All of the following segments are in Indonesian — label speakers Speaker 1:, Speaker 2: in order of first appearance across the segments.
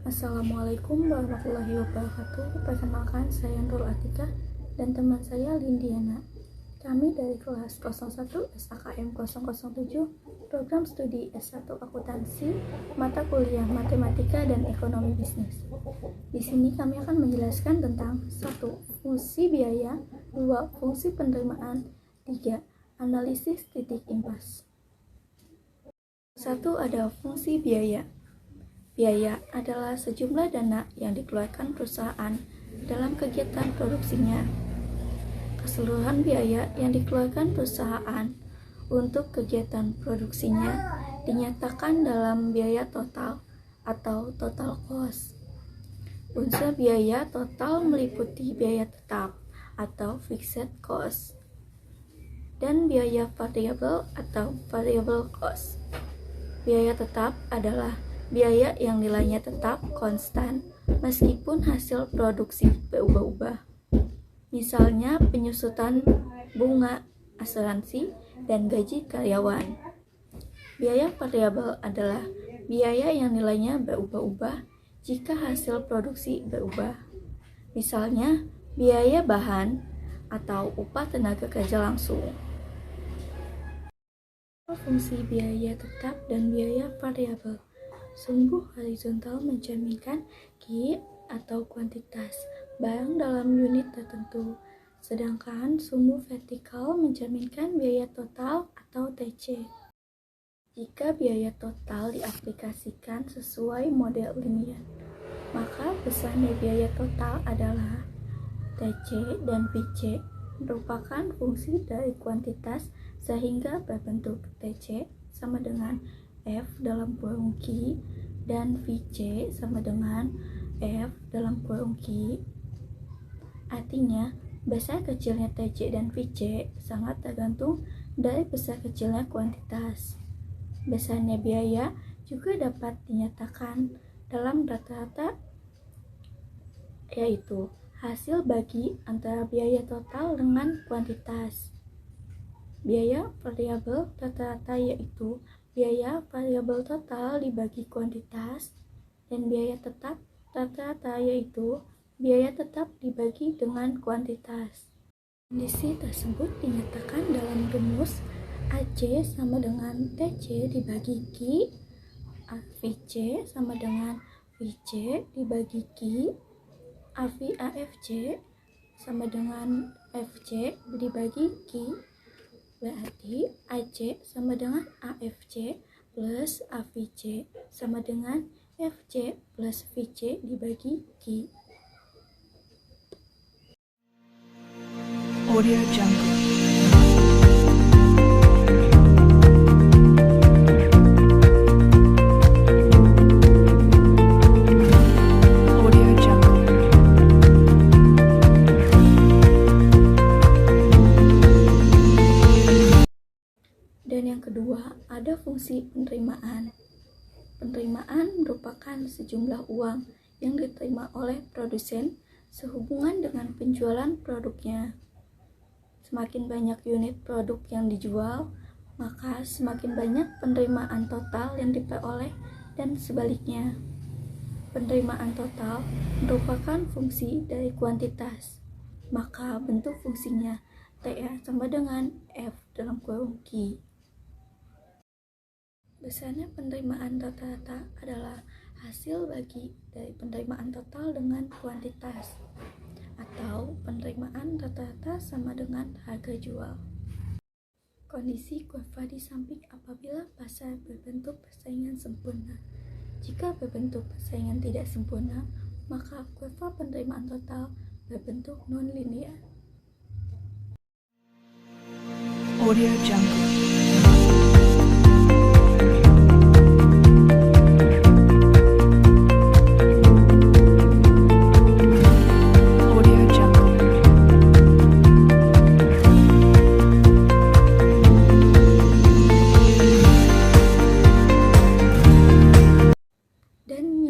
Speaker 1: Assalamualaikum warahmatullahi wabarakatuh. Perkenalkan, saya Nurul Atika dan teman saya Lindiana. Kami dari kelas 01 SAKM 007 program studi S1 Akuntansi, mata kuliah Matematika dan Ekonomi Bisnis. Di sini kami akan menjelaskan tentang 1. Fungsi biaya, 2. Fungsi penerimaan, 3. Analisis titik impas. 1. Ada fungsi biaya. Biaya adalah sejumlah dana yang dikeluarkan perusahaan dalam kegiatan produksinya. Keseluruhan biaya yang dikeluarkan perusahaan untuk kegiatan produksinya dinyatakan dalam biaya total atau total cost. Unsur biaya total meliputi biaya tetap atau fixed cost dan biaya variabel atau variable cost. Biaya tetap adalah biaya yang nilainya tetap konstan meskipun hasil produksi berubah-ubah. Misalnya penyusutan bunga, asuransi, dan gaji karyawan. Biaya variabel adalah biaya yang nilainya berubah-ubah jika hasil produksi berubah. Misalnya biaya bahan atau upah tenaga kerja langsung. Fungsi biaya tetap dan biaya variabel. Sumbu horizontal mencerminkan Q atau kuantitas barang dalam unit tertentu, sedangkan sumbu vertikal mencerminkan biaya total atau TC. Jika biaya total diaplikasikan sesuai model linear, maka besarnya biaya total adalah TC dan VC merupakan fungsi dari kuantitas sehingga berbentuk TC sama dengan F dalam kurung Q dan VC sama dengan F dalam kurung Q. Artinya, besar kecilnya TC dan VC sangat tergantung dari besar kecilnya kuantitas. Besarnya biaya juga dapat dinyatakan dalam rata-rata, yaitu hasil bagi antara biaya total dengan kuantitas. Biaya variabel rata-rata yaitu biaya variabel total dibagi kuantitas, dan biaya tetap rata-rata yaitu biaya tetap dibagi dengan kuantitas. Kondisi tersebut dinyatakan dalam rumus AC sama dengan TC dibagi Q, VC sama dengan VC dibagi Q, AFC sama dengan FC dibagi Q. Berarti AC sama dengan AFC plus AVC sama dengan FC plus VC dibagi Q.
Speaker 2: Audio Jungle.
Speaker 1: Dan yang kedua, ada fungsi penerimaan. Penerimaan merupakan sejumlah uang yang diterima oleh produsen sehubungan dengan penjualan produknya. Semakin banyak unit produk yang dijual, maka semakin banyak penerimaan total yang diperoleh dan sebaliknya. Penerimaan total merupakan fungsi dari kuantitas, maka bentuk fungsinya TR sama dengan F dalam kurung Q. Besarnya penerimaan rata-rata adalah hasil bagi dari penerimaan total dengan kuantitas, atau penerimaan rata-rata sama dengan harga jual. Kondisi kurva di samping apabila pasar berbentuk persaingan sempurna. Jika berbentuk persaingan tidak sempurna, maka kurva penerimaan total berbentuk non-linear.
Speaker 2: Audio Jungle.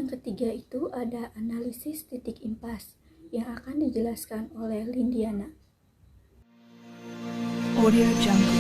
Speaker 1: Ketiga itu ada analisis titik impas yang akan dijelaskan oleh Lindiana.
Speaker 2: Audio Jungle.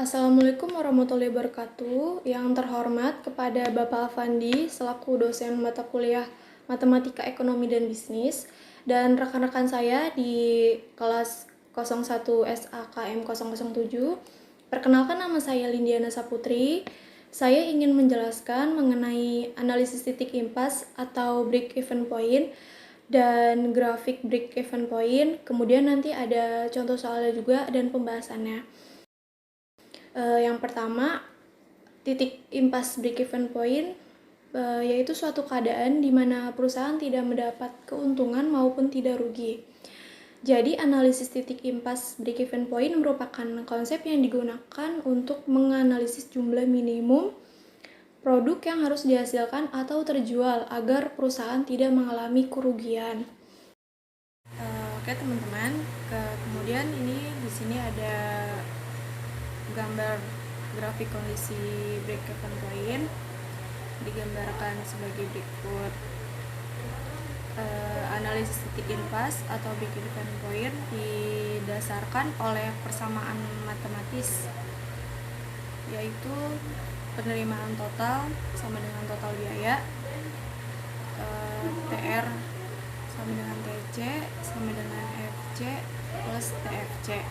Speaker 3: Assalamualaikum warahmatullahi wabarakatuh. Yang terhormat kepada Bapak Afandi selaku dosen mata kuliah Matematika Ekonomi dan Bisnis dan rekan-rekan saya di kelas 01 SAKM 007. Perkenalkan, nama saya Lindiana Saputri. Saya ingin menjelaskan mengenai analisis titik impas atau break even point dan grafik break even point. Kemudian nanti ada contoh soalnya juga dan pembahasannya. Yang pertama, titik impas break-even point yaitu suatu keadaan di mana perusahaan tidak mendapat keuntungan maupun tidak rugi. Jadi, analisis titik impas break-even point merupakan konsep yang digunakan untuk menganalisis jumlah minimum produk yang harus dihasilkan atau terjual agar perusahaan tidak mengalami kerugian. Oke teman-teman, kemudian ini di sini ada gambar grafik kondisi break even point digambarkan sebagai berikut. Analisis titik impas atau break even point didasarkan oleh persamaan matematis, yaitu penerimaan total sama dengan total biaya, TR sama dengan TC sama dengan FC plus TFC,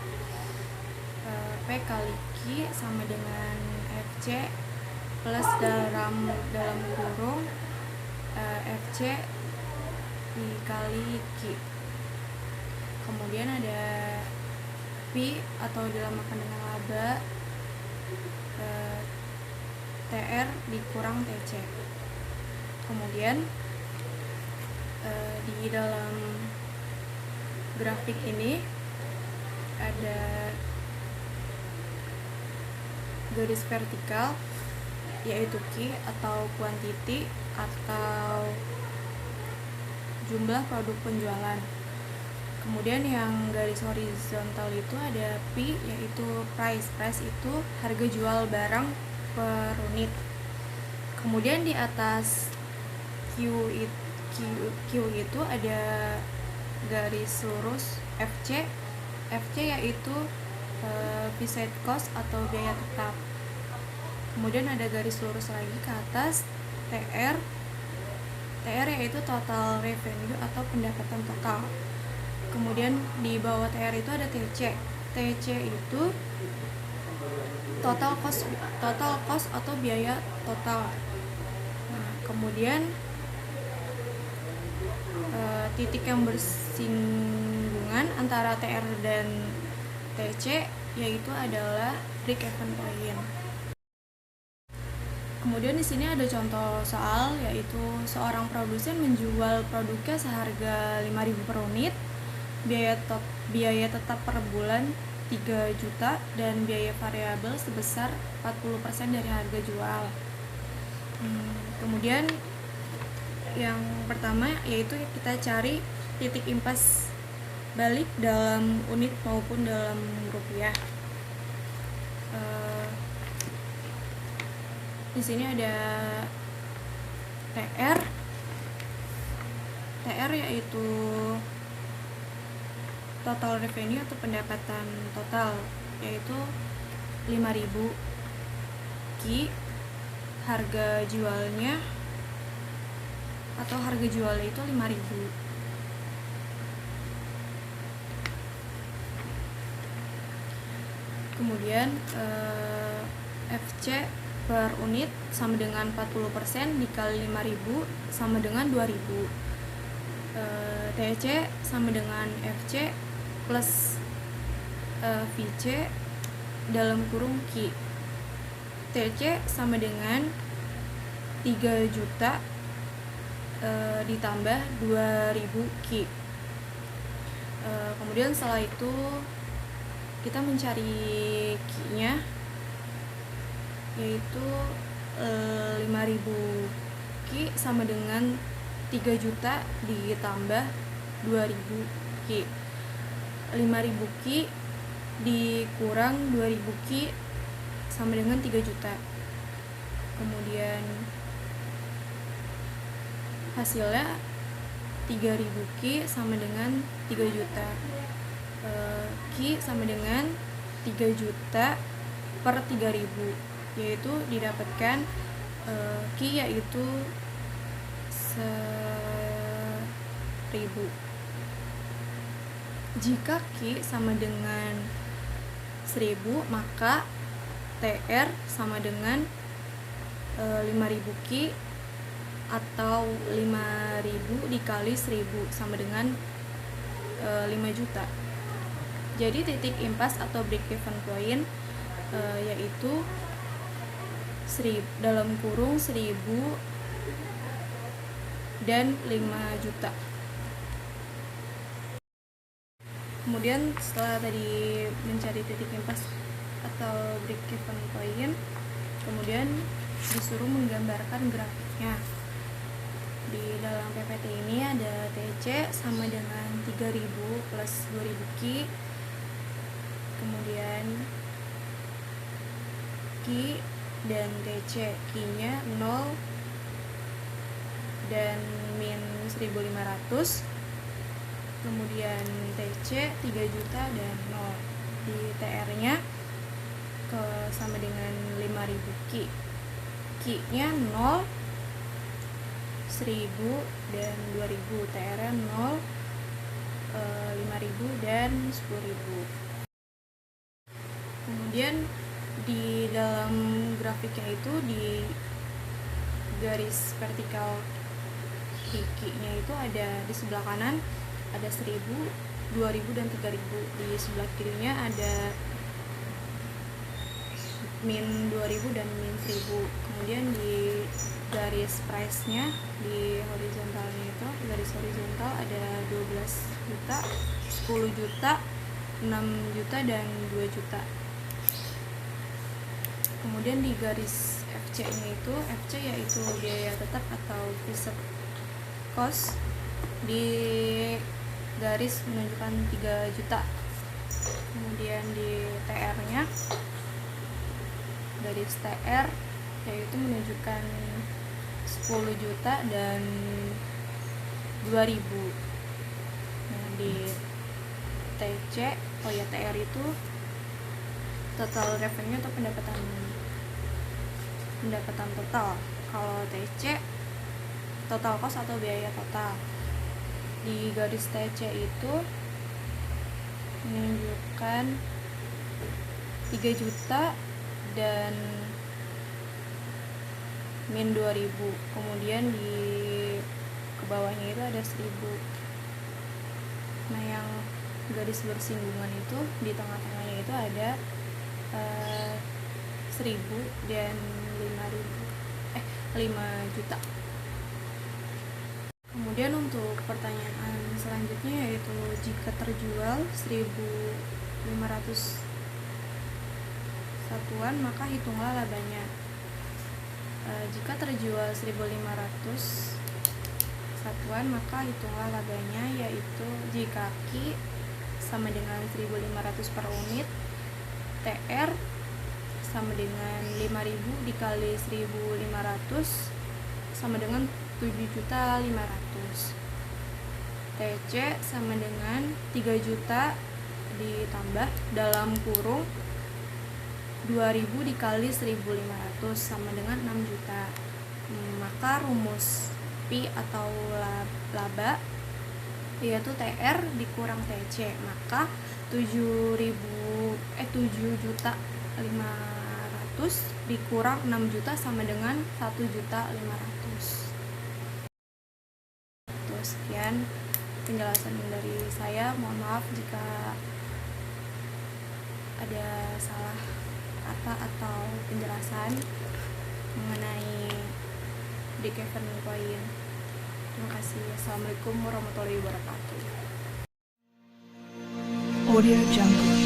Speaker 3: P kali Q sama dengan FC plus dalam kurung FC dikali Q. Kemudian ada P atau dinamakan dengan laba, TR dikurang TC. Kemudian di dalam grafik ini ada garis vertikal yaitu Q atau quantity atau jumlah produk penjualan. Kemudian yang garis horizontal itu ada P yaitu price. Price itu harga jual barang per unit. Kemudian di atas Q itu ada garis lurus FC. FC yaitu fixed cost atau biaya tetap. Kemudian ada garis lurus lagi ke atas TR yaitu total revenue atau pendapatan total. Kemudian di bawah TR itu ada TC. TC itu total cost atau biaya total. Nah, kemudian titik yang bersinggungan antara TR dan TC yaitu adalah break even point. Kemudian di sini ada contoh soal, yaitu seorang produsen menjual produknya seharga 5.000 per unit, biaya tetap per bulan 3 juta dan biaya variabel sebesar 40% dari harga jual. Kemudian yang pertama yaitu kita cari titik impas balik dalam unit maupun dalam rupiah. Di sini ada TR yaitu total revenue atau pendapatan total, yaitu 5.000. Q harga jualnya atau harga jualnya itu 5.000. Kemudian FC per unit sama dengan 40% dikali 5.000 sama dengan 2.000. TC sama dengan FC plus VC dalam kurung Q. TC sama dengan 3 juta ditambah 2.000 Q. Kemudian setelah itu kita mencari Q-nya, yaitu 5.000 Q sama dengan 3 juta ditambah 2.000 Q. 5.000 Q dikurang 2.000 Q sama dengan 3 juta. Kemudian hasilnya 3.000 Q sama dengan 3 juta. Q sama dengan 3 juta per 3.000, yaitu didapatkan Ki yaitu 1.000. Jika Ki sama dengan 1.000, maka TR sama dengan 5.000 Ki atau 5.000 dikali 1.000 sama dengan 5 juta. Jadi titik impas atau break even point yaitu dalam kurung 1.000 dan 5 juta. Kemudian setelah tadi mencari titik impas atau break even point, kemudian disuruh menggambarkan grafiknya. Di dalam PPT ini ada TC sama dengan 3.000 plus 2.000 Ki, kemudian Ki dan TC, Ki-nya 0 dan min 1.500, kemudian TC 3 juta dan 0. Di TR-nya sama dengan 5.000 Ki, Ki-nya 0, 1.000 dan 2.000, TR-nya 0, 5.000 dan 10.000. Kemudian di dalam grafiknya itu di garis vertikal Ki-nya itu ada di sebelah kanan ada 1.000, 2.000 dan 3.000. Di sebelah kirinya ada min 2.000 dan min 1.000. Kemudian di garis price-nya di horizontalnya itu, garis horizontal ada 12 juta, 10 juta, 6 juta dan 2 juta. Kemudian di garis FC-nya itu, FC yaitu biaya tetap atau fixed cost, di garis menunjukkan 3 juta. Kemudian di TR-nya, garis TR yaitu menunjukkan 10 juta dan 2.000. Nah, di TC, TR itu total revenue atau pendapatan total. Kalau TC total cost atau biaya total. Di garis TC itu menunjukkan 3 juta dan min 2.000. Kemudian di kebawahnya itu ada 1.000. Nah, yang garis bersinggungan itu di tengah-tengahnya itu ada 1.000 dan 5 juta. Kemudian untuk pertanyaan selanjutnya yaitu jika terjual 1.500 satuan maka hitunglah labanya. Jika terjual 1.500 satuan maka hitunglah labanya, yaitu jika Ki sama dengan 1.500 per unit, TR sama dengan 5.000 dikali 1.500 sama dengan 7.500.000. TC sama dengan 3 juta ditambah dalam kurung 2.000 dikali 1.500 sama dengan 6 juta. Maka rumus Pi atau laba yaitu TR dikurang TC, maka 7.500.000 dikurang 6 juta sama dengan 1.500.000. Sekian penjelasan dari saya. Mohon maaf jika ada salah kata atau penjelasan mengenai break-even point. Terima kasih. Assalamualaikum warahmatullahi wabarakatuh.
Speaker 2: Audio Jungle.